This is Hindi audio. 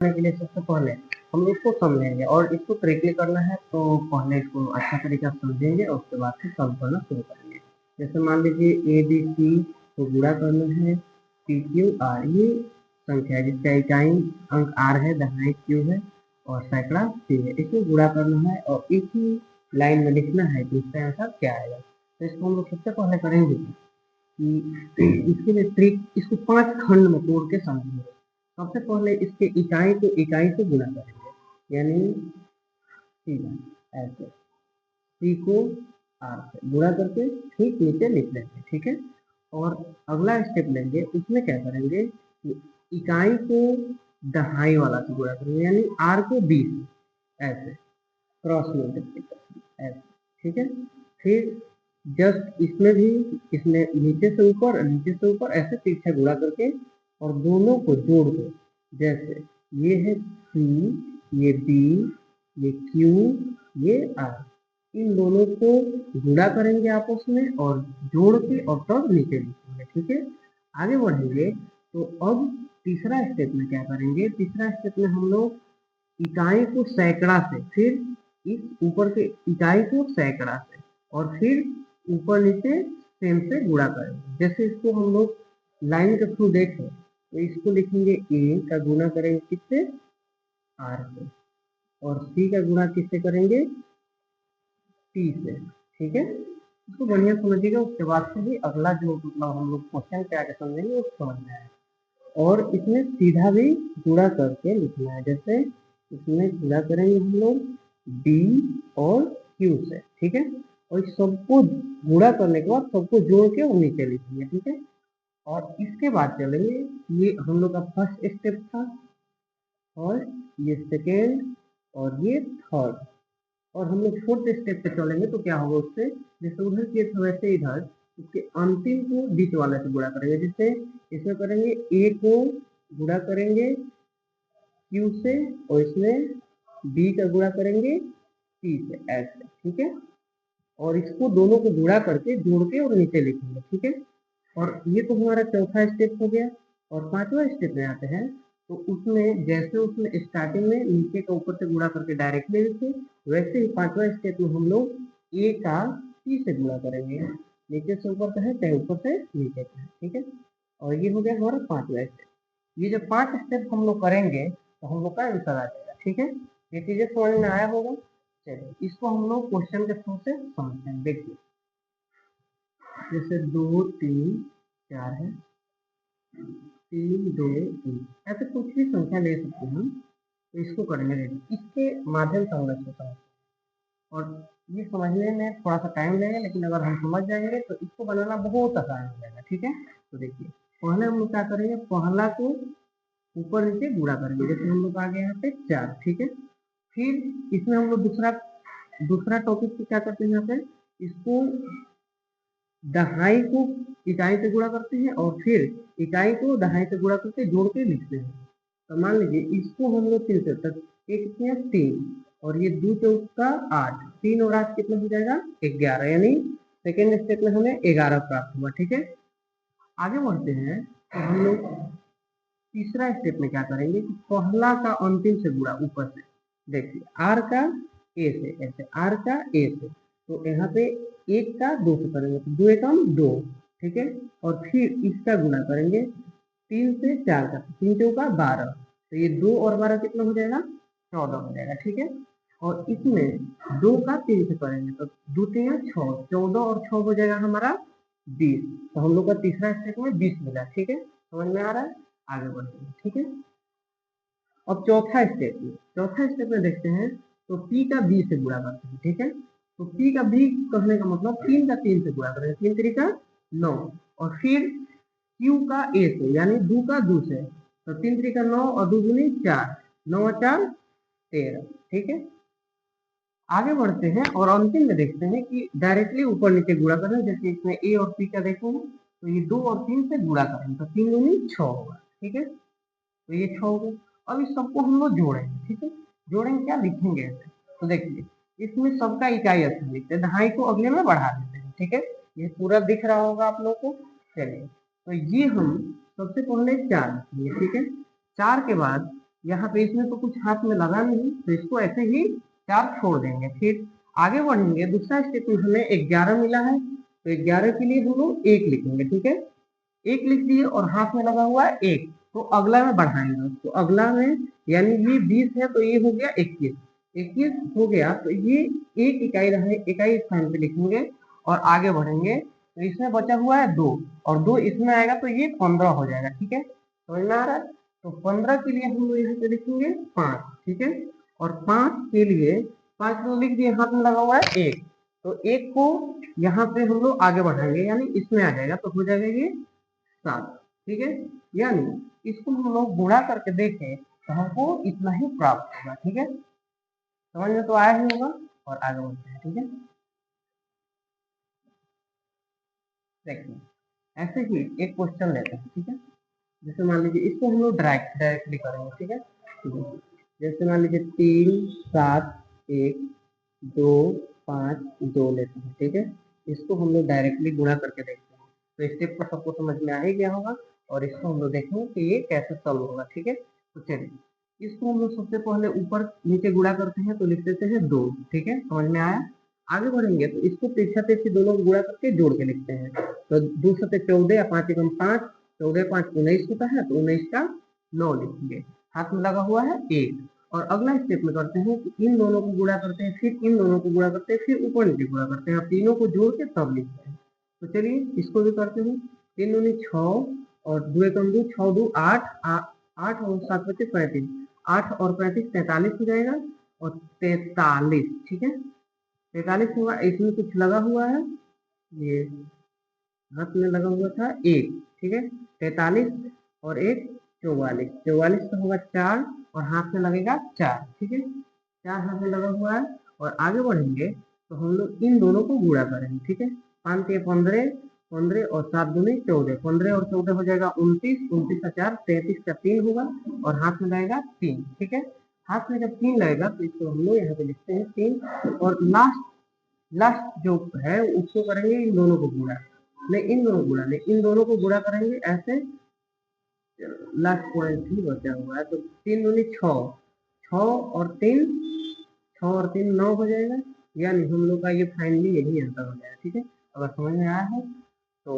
के लिए सबसे पहले हम इसको समझेंगे और इसको करेक्टली करना है तो पहले इसको अच्छा तरीका से समझेंगे और उसके बाद फिर सॉल्व करना शुरू करेंगे। जैसे मान लीजिए ए बी सी को गुणा करना है पी क्यू आर, ये संख्या है जिसका इकाई अंक आर है, दहाई क्यू है और सैकड़ा सी है। इसको गुणा करना है और एक ही लाइन में लिखना है कि इसका आंसर क्या आएगा। तो इसको हम लोग सबसे पहले करेंगे कि इसके लिए ट्रिक, इसको 5 खंड में तोड़ के समझेंगे। सबसे पहले इसके इकाई को इकाई से गुणा करेंगे, यानी सीधा ऐसे सी को आर से गुणा करके ठीक नीचे लिख लेंगे, ठीक है। और अगला स्टेप लेंगे, उसमें क्या करेंगे कि इकाई को दहाई वाला से गुणा करेंगे, यानी आर को बी से ऐसे क्रॉस मल्टीप्लिकेशन ऐसे, ठीक है। फिर जस्ट इसमें भी इसमें नीचे से ऊपर और नीचे से ऊपर ऐसे तिरछा गुणा करके और दोनों को जोड़ दो। जैसे ये है सी, ये बी, ये क्यू, ये आर, इन दोनों को गुणा करेंगे आपस में और जोड़ के और तब नीचे लिखेंगे, ठीक है। आगे बढ़ेंगे तो अब तीसरा स्टेप में क्या करेंगे, तीसरा स्टेप में हम लोग इकाई को सैकड़ा से, फिर इस ऊपर के इकाई को सैकड़ा से और फिर ऊपर नीचे सेम से गुणा करेंगे। जैसे इसको हम लोग लाइन के थ्रू देखें तो इसको लिखेंगे ए का गुणा करेंगे किससे, आर से, और सी का गुणा किससे करेंगे, टी से, ठीक है। इसको बढ़िया समझिएगा, उसके बाद से ही अगला जो मतलब हम लोग क्वेश्चन क्या क्या समझेंगे वो समझ में आएगा। और इसमें सीधा भी गुणा करके लिखना है, जैसे इसमें गुणा करेंगे हम लोग बी और क्यू से, ठीक है। और इस सबको गुणा करने के बाद सबको जोड़ के और नीचे लिखेंगे, ठीक है। और इसके बाद चलेंगे, ये हम लोग का फर्स्ट स्टेप था और ये सेकेंड और ये थर्ड, और हम लोग फोर्थ स्टेप पे चलेंगे तो क्या होगा उससे, जैसे उधर किए थे वैसे इधर इसके अंतिम को बीच वाले से गुणा करेंगे। जैसे इसमें करेंगे ए को गुणा करेंगे क्यू से और इसमें बी का गुणा करेंगे सी से ऐसे, ठीक है। और इसको दोनों को गुणा करके जोड़ के और नीचे लिखेंगे, ठीक है। और ये तो हमारा चौथा स्टेप हो गया। और पांचवा स्टेप में आते हैं तो उसमें जैसे उसमें स्टार्टिंग में नीचे का ऊपर से गुणा करके डायरेक्टली लिखे, वैसे ही पांचवा स्टेप में हम लोग ए का सी से गुणा करेंगे, नीचे से ऊपर का है चाहे ऊपर से नीचे का है, ठीक है। और ये हो गया हमारा पांचवा स्टेप। ये जब 5 स्टेप हम लोग करेंगे तो हम लोग का आंसर आ जाएगा, ठीक है। ये चीजें समझ में आया होगा। चलिए इसको हम लोग क्वेश्चन के थ्रू से समझते हैं। देखिए जैसे 2 3 4 है, 3 2 1, ऐसे कुछ भी संख्या ले सकते हैं हम। तो इसको करेंगे रेडी, इसके माध्यम से हम लोग इसको समझते हैं। और ये समझने में थोड़ा सा टाइम लगेगा, लेकिन अगर हम समझ जाएंगे तो इसको बनाना बहुत आसान हो जाएगा, ठीक है। तो देखिए पहले हम लोग क्या करेंगे, पहला को ऊपर नीचे गुणा करेंगे। जैसे हम लोग आ गए यहाँ पे 4, ठीक है। फिर इसमें हम लोग दूसरा दूसरा टॉपिक पे क्या करते हैं, यहाँ पे इसको दहाई को इकाई से गुणा करते हैं और फिर इकाई को दहाई से गुणा करके जोड़ के लिखते हैं। तो मान लीजिए इसको हम लोग 3 से तक, एक कितने 3 और ये 2 चौका 8, 3 और 8 कितना हो जाएगा 11, यानी सेकेंड स्टेप में हमें 11 प्राप्त हुआ, ठीक है। आगे बढ़ते हैं तो हम लोग तीसरा स्टेप में क्या करेंगे कि पहला का अंतिम से गुणा ऊपर से। देखिए आर का ए से ऐसे, आर का ए से, तो यहाँ पे एक का 2 से करेंगे तो 2 एकम 2, ठीक है। और फिर इसका गुणा करेंगे 3 से 4 का, 3 चौका 12, तो ये 2 और 12 कितना हो जाएगा 14 हो जाएगा, ठीक है। और इसमें 2 का 3 से करेंगे तो 2 3 6, 14 और 6 हो जाएगा हमारा 20। तो हम लोग का तीसरा स्टेप में 20 मिला, ठीक है। समझ में आ रहा है, आगे बढ़ते हैं, ठीक है। अब चौथा स्टेप में देखते हैं तो p का b से गुणा करते हैं, ठीक है। तो p का b कहने का मतलब 3 का 3 से गुणा करेंगे, 3 3 का 9, और फिर q का a से यानी 2 का 2 से, तो 3 3 का 9 और 2 दूनी 4, 9 और 4 13, ठीक है। आगे बढ़ते हैं और अंतिम में देखते हैं कि डायरेक्टली ऊपर नीचे गुणा करें। जैसे इसमें a और p का देखेंगे तो ये 2 और 3 से गुणा करेंगे तो 3 दूनी 6 होगा, ठीक है। तो ये 6 हो गए। अब इस सबको हम लोग जोड़ेंगे, ठीक है। जोड़ेंगे क्या, लिखेंगे ऐसे। तो देखिए इसमें सबका इकाई स्थान लिखते हैं, दहाई को अगले में बढ़ा देते हैं, ठीक है। ये पूरा दिख रहा होगा आप लोग को। चलिए तो ये हम सबसे पहले 4 लिखेंगे, ठीक है। 4 के बाद यहाँ पे इसमें तो कुछ हाथ में लगा नहीं, तो इसको ऐसे ही 4 छोड़ देंगे। फिर आगे बढ़ेंगे, दूसरा स्टेप में हमें 11 मिला है, तो 11 के लिए हम लोग 1 लिखेंगे, ठीक है। 1 लिख दिए और हाथ में लगा हुआ है 1, तो अगला में बढ़ाएंगे उसको, अगला में यानी ये 20 है तो ये हो गया 21, 21 हो गया तो ये 1 इकाई रहे, इकाई स्थान पे लिखेंगे और आगे बढ़ेंगे। तो इसमें बचा हुआ है 2 और 2 इसमें आएगा तो ये 15 हो जाएगा, ठीक है, समझ में आ रहा है। तो 15 के लिए हम लोग यहाँ पे लिखेंगे 5, ठीक है। और 5 के लिए 5 तो लिख दिए, हाथ में लगा हुआ है 1, तो 1 को यहाँ पे हम लोग आगे बढ़ाएंगे यानी इसमें आ जाएगा, तो हो जाएगा ये 7, ठीक है। यानी इसको हम लोग गुणा करके देखें तो हमको इतना ही प्राप्त होगा, ठीक है। समझ में तो आया ही होगा, और आगे बढ़ते हैं, ठीक है। देखिए ऐसे ही एक क्वेश्चन लेते हैं, ठीक है। जैसे मान लीजिए इसको हम लोग डायरेक्टली करेंगे, ठीक है। जैसे मान लीजिए 3 7 1 2 5 2 लेते हैं, ठीक है। इसको हम लोग डायरेक्टली गुणा करके देखते हैं, तो स्टेप को सबको समझ में आ ही गया होगा, और इसको हम लोग देखेंगे कि ये कैसे सॉल्व होगा, ठीक है। तो चलिए इसको हम लोग सबसे पहले ऊपर नीचे गुणा करते हैं, तो लिख देते हैं 2, ठीक है, समझ में आया। आगे बढ़ेंगे तो इसको तिरछा तिरछी दोनों को गुणा करके जोड़ के लिखते हैं, तो 2 सते 14 या 5 एकम 5, 14 5 19 होता है, तो 19 का 9 लिखेंगे, हाथ में लगा हुआ है 1। और अगला स्टेप में करते हैं कि इन दोनों को गुणा करते हैं, फिर इन दोनों को गुणा करते हैं, फिर ऊपर नीचे गुणा करते हैं, अब तीनों को जोड़ के तब लिखते हैं। तो चलिए इसको भी करते हैं, 3 दूनी 6 और 2 एकम 2, 6 2 8, 8 और 7 बचे 35, 8 और 35 43 हो जाएगा, और 43, ठीक है, 43 होगा। इसमें कुछ लगा हुआ है, ये हाथ में लगा हुआ था 1, ठीक है, 43 और 1 44, 44 का होगा 4 और हाथ में लगेगा 4, ठीक है, 4 हाथ में लगा हुआ है। और आगे बढ़ेंगे तो हम लोग इन दोनों को गुणा करेंगे, ठीक है, 5 या 15, 15 और 7 दूनी 14, 15 और 14 हो जाएगा 29, 29 का 4 33 का 3 होगा, और हाथ में लगेगा 3, ठीक है। हाथ में जब 3 लगेगा तो इसको हम लोग यहाँ पे लिखते हैं 3, और लास्ट लास्ट जो है उसको करेंगे इन दोनों को गुणा, नहीं इन दोनों को गुणा नहीं, इन दोनों को गुणा करेंगे ऐसे, लास्ट पॉइंट ही बचा हुआ है, तो 3 दूनी 6, 6 और 3, 6 और 3 9 हो जाएगा, यानी हम लोग का ये फाइनली यही आंसर हो जाएगा, ठीक है। अगर समझ में आया है तो